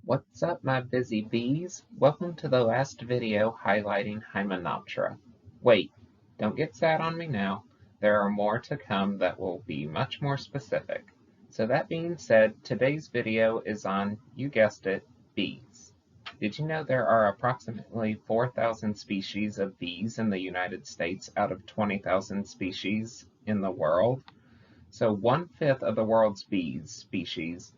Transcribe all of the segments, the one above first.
What's up, my busy bees? Welcome to the last video highlighting Hymenoptera. Wait, don't get sad on me now. There are more to come that will be much more specific. So that being said, today's video is on, you guessed it, bees. Did you know there are approximately 4,000 species of bees in the United States out of 20,000 species in the world? So 1/5 of the world's bees species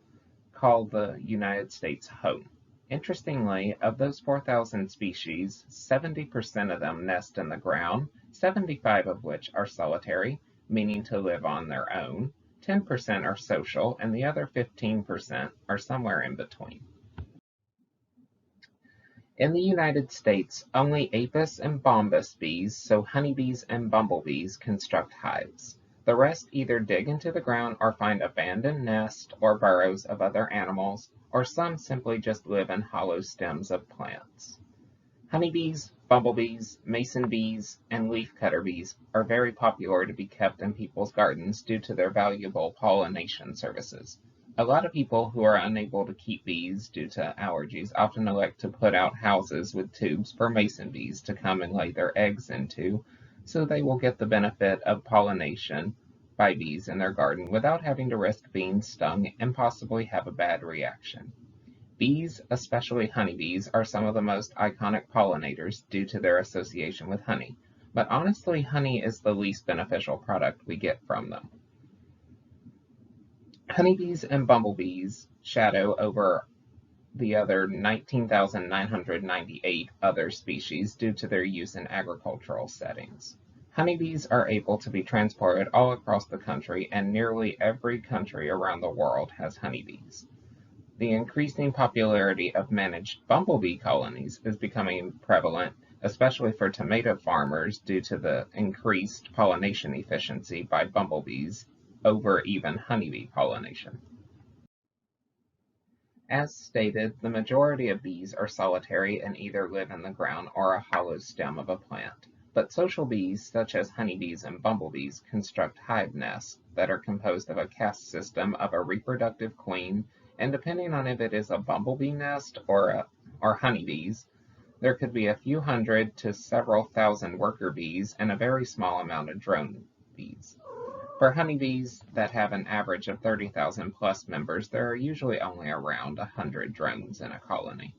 call the United States home. Interestingly, of those 4,000 species, 70% of them nest in the ground, 75 of which are solitary, meaning to live on their own, 10% are social, and the other 15% are somewhere in between. In the United States, only apis and bombus bees, so honeybees and bumblebees, construct hives. The rest either dig into the ground or find abandoned nests or burrows of other animals, or some simply just live in hollow stems of plants. Honeybees, bumblebees, mason bees, and leafcutter bees are very popular to be kept in people's gardens due to their valuable pollination services. A lot of people who are unable to keep bees due to allergies often elect to put out houses with tubes for mason bees to come and lay their eggs into, so they will get the benefit of pollination by bees in their garden without having to risk being stung and possibly have a bad reaction. Bees, especially honeybees, are some of the most iconic pollinators due to their association with honey, but honestly, honey is the least beneficial product we get from them. Honeybees and bumblebees shadow over the other 19,998 other species due to their use in agricultural settings. Honeybees are able to be transported all across the country, and nearly every country around the world has honeybees. The increasing popularity of managed bumblebee colonies is becoming prevalent, especially for tomato farmers due to the increased pollination efficiency by bumblebees over even honeybee pollination. As stated, the majority of bees are solitary and either live in the ground or a hollow stem of a plant. But social bees, such as honeybees and bumblebees, construct hive nests that are composed of a caste system of a reproductive queen, and depending on if it is a bumblebee nest or honeybees, there could be a few hundred to several thousand worker bees and a very small amount of drone bees. For honeybees that have an average of 30,000 plus members, there are usually only around 100 drones in a colony.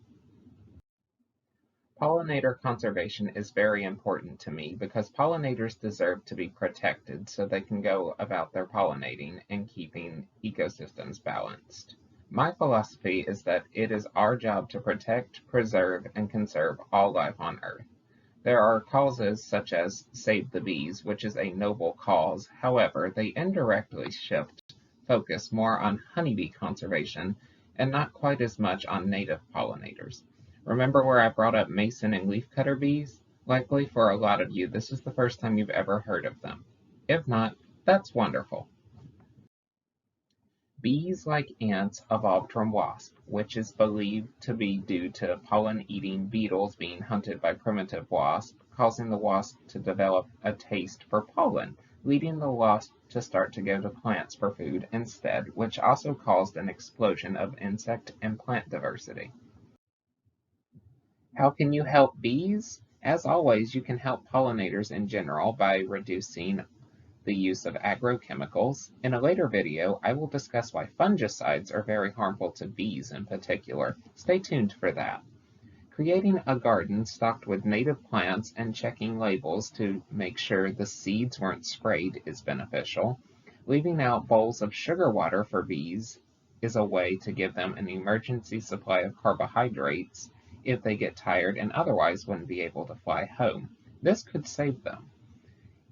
Pollinator conservation is very important to me because pollinators deserve to be protected so they can go about their pollinating and keeping ecosystems balanced. My philosophy is that it is our job to protect, preserve, and conserve all life on Earth. There are causes such as Save the Bees, which is a noble cause. However, they indirectly shift focus more on honeybee conservation and not quite as much on native pollinators. Remember where I brought up mason and leafcutter bees? Likely for a lot of you, this is the first time you've ever heard of them. If not, that's wonderful. Bees, like ants, evolved from wasps, which is believed to be due to pollen-eating beetles being hunted by primitive wasps, causing the wasp to develop a taste for pollen, leading the wasp to start to go to plants for food instead, which also caused an explosion of insect and plant diversity. How can you help bees? As always, you can help pollinators in general by reducing the use of agrochemicals. In a later video, I will discuss why fungicides are very harmful to bees in particular. Stay tuned for that. Creating a garden stocked with native plants and checking labels to make sure the seeds weren't sprayed is beneficial. Leaving out bowls of sugar water for bees is a way to give them an emergency supply of carbohydrates if they get tired and otherwise wouldn't be able to fly home. This could save them.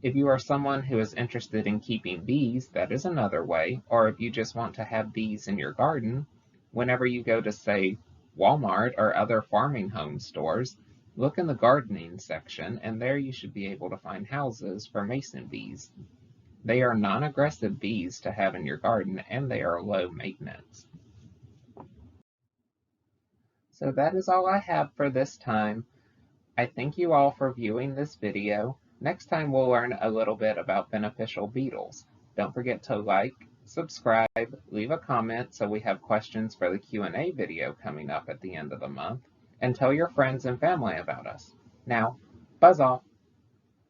If you are someone who is interested in keeping bees, that is another way. Or if you just want to have bees in your garden, whenever you go to, say, Walmart or other farming home stores, look in the gardening section, and there you should be able to find houses for mason bees. They are non-aggressive bees to have in your garden, and they are low maintenance. So that is all I have for this time. I thank you all for viewing this video. Next time we'll learn a little bit about beneficial beetles. Don't forget to like, subscribe, leave a comment so we have questions for the Q&A video coming up at the end of the month, and tell your friends and family about us. Now, buzz off.